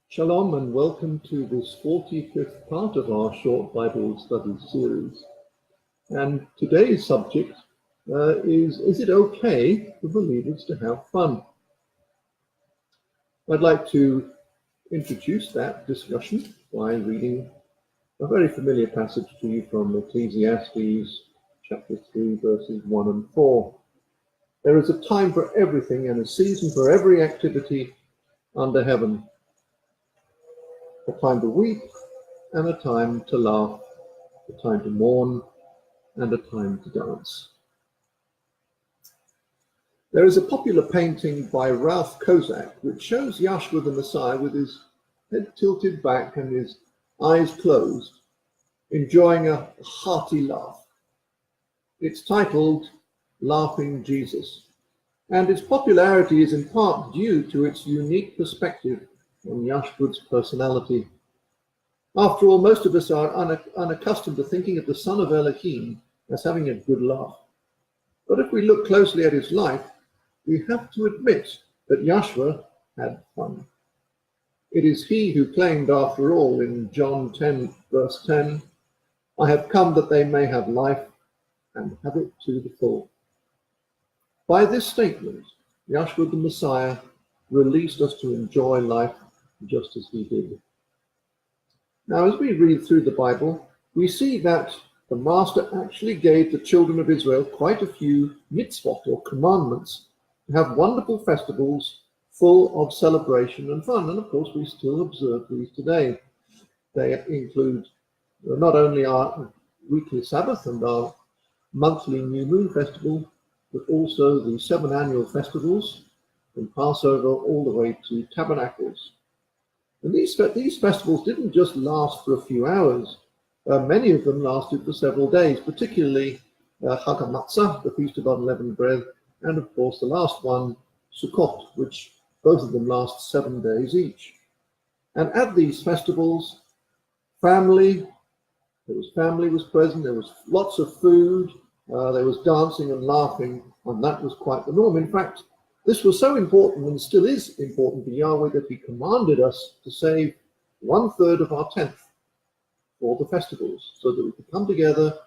Shalom and welcome to this 45th part of our short Bible study series. And today's subject is it okay for believers to have fun? I'd like to introduce that discussion by reading a very familiar passage to you from Ecclesiastes chapter 3 verses 1 and 4. There is a time for everything and a season for every activity under heaven. A time to weep and a time to laugh, a time to mourn and a time to dance. There is a popular painting by Ralph Kozak which shows Yah'shua the Messiah with his head tilted back and his eyes closed, enjoying a hearty laugh. It's titled Laughing Jesus, and its popularity is in part due to its unique perspective on Yahshua's personality. After all, most of us are unaccustomed to thinking of the Son of Elohim as having a good laugh. But if we look closely at his life, we have to admit that Yah'shua had fun. It is he who claimed, after all, in John 10, verse 10, "I have come that they may have life and have it to the full." By this statement, Yah'shua the Messiah released us to enjoy life just as he did. Now, as we read through the Bible, we see that the Master actually gave the children of Israel quite a few mitzvot or commandments to have wonderful festivals full of celebration and fun. And of course, we still observe these today. They include not only our weekly Sabbath and our monthly new moon festival, but also the 7 annual festivals from Passover all the way to Tabernacles. And these festivals didn't just last for a few hours. Many of them lasted for several days, particularly Chag HaMatzah, the Feast of Unleavened Bread, and of course the last one, Sukkot, which both of them last 7 days each. And at these festivals, family was present, there was lots of food, there was dancing and laughing, and that was quite the norm. In fact, this was so important and still is important to Yahweh that he commanded us to save 1/3 of our tenth for the festivals so that we could come together,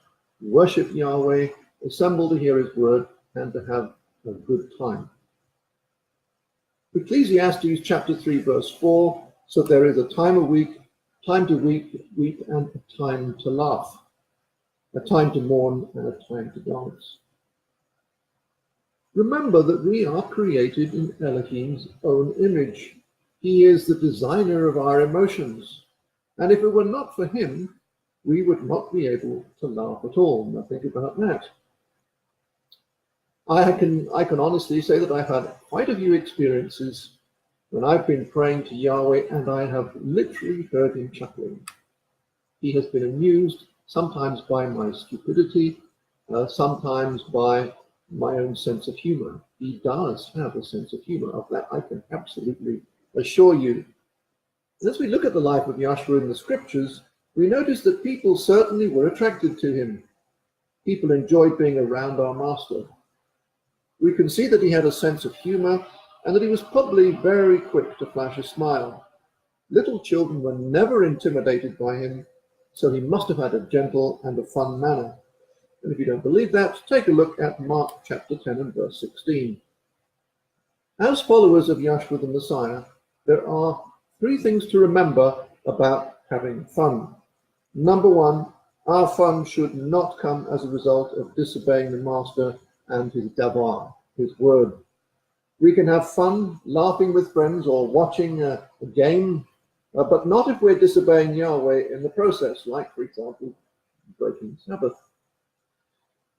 worship Yahweh, assemble to hear his word, and to have a good time. Ecclesiastes chapter 3 verse 4 said there is a time to weep, and a time to laugh, a time to mourn and a time to dance. Remember that we are created in Elohim's own image. He is the designer of our emotions. And if it were not for him, we would not be able to laugh at all. Now think about that. I can honestly say that I've had quite a few experiences when I've been praying to Yahweh and I have literally heard him chuckling. He has been amused, sometimes by my stupidity, sometimes by my own sense of humor. He does have a sense of humor. Of that I can absolutely assure you. As we look at the life of Yah'shua in the scriptures, we notice that people certainly were attracted to him. People enjoyed being around our master. We can see that he had a sense of humor and that he was probably very quick to flash a smile. Little children were never intimidated by him, so he must have had a gentle and a fun manner. And if you don't believe that, take a look at Mark chapter 10 and verse 16. As followers of Yah'shua the Messiah, there are 3 things to remember about having fun. Number 1, our fun should not come as a result of disobeying the Master and his davar, his word. We can have fun laughing with friends or watching a game, but not if we're disobeying Yahweh in the process, like, for example, breaking Sabbath.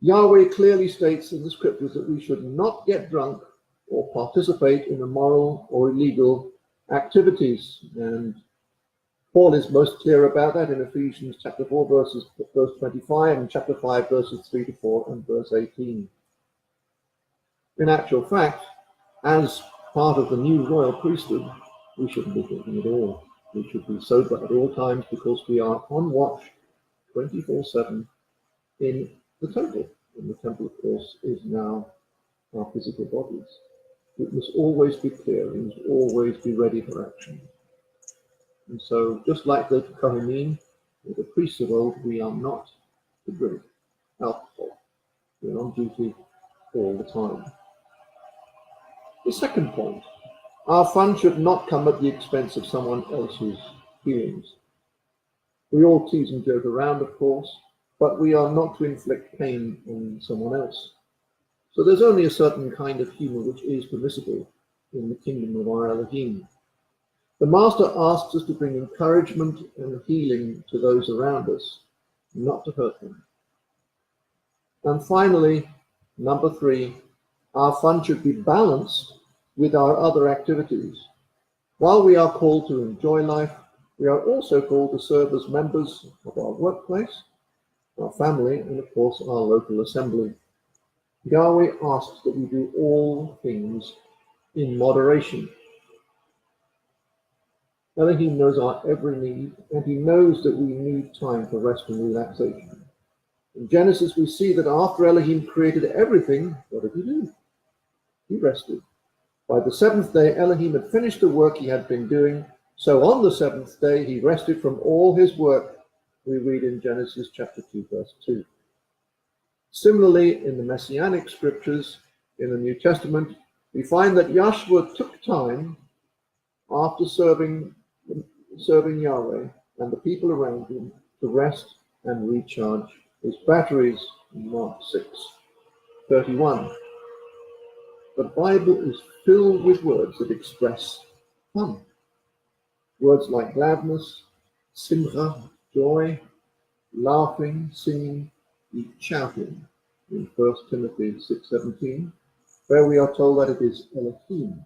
Yahweh clearly states in the scriptures that we should not get drunk or participate in immoral or illegal activities. And Paul is most clear about that in Ephesians chapter 4, verse 25, and chapter 5, verses 3 to 4, and verse 18. In actual fact, as part of the new royal priesthood, we shouldn't be drinking at all. We should be sober at all times because we are on watch 24/7 in the temple. And the temple, of course, is now our physical bodies. It must always be clear. We must always be ready for action. And so, just like the Kohanim, or the priests of old, we are not to drink alcohol. We're on duty all the time. The second point, our fun should not come at the expense of someone else's feelings. We all tease and joke around, of course, but we are not to inflict pain on someone else. So there's only a certain kind of humor which is permissible in the kingdom of our Elohim. The Master asks us to bring encouragement and healing to those around us, not to hurt them. And finally, number 3, our fun should be balanced with our other activities. While we are called to enjoy life, we are also called to serve as members of our workplace, our family, and of course our local assembly. Yahweh asks that we do all things in moderation. Elohim knows our every need, and he knows that we need time for rest and relaxation. In Genesis, we see that after Elohim created everything, what did he do? He rested. By the 7th day, Elohim had finished the work he had been doing. So on the 7th day, he rested from all his work, we read in Genesis chapter 2, verse 2. Similarly, in the Messianic scriptures, in the New Testament, we find that Yah'shua took time after serving Yahweh and the people around him to rest and recharge his batteries in Mark 6:31. The Bible is filled with words that express fun. Words like gladness, simcha, joy, laughing, singing, and shouting in 1 Timothy 6:17, where we are told that it is Elohim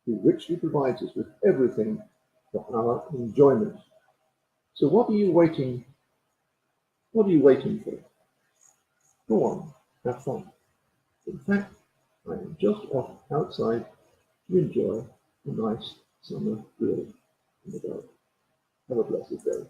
who richly provides us with everything for our enjoyment. So what are you waiting for? Go on, have fun. In fact, I am just off outside to enjoy a nice summer grill in the garden. Have a blessed day.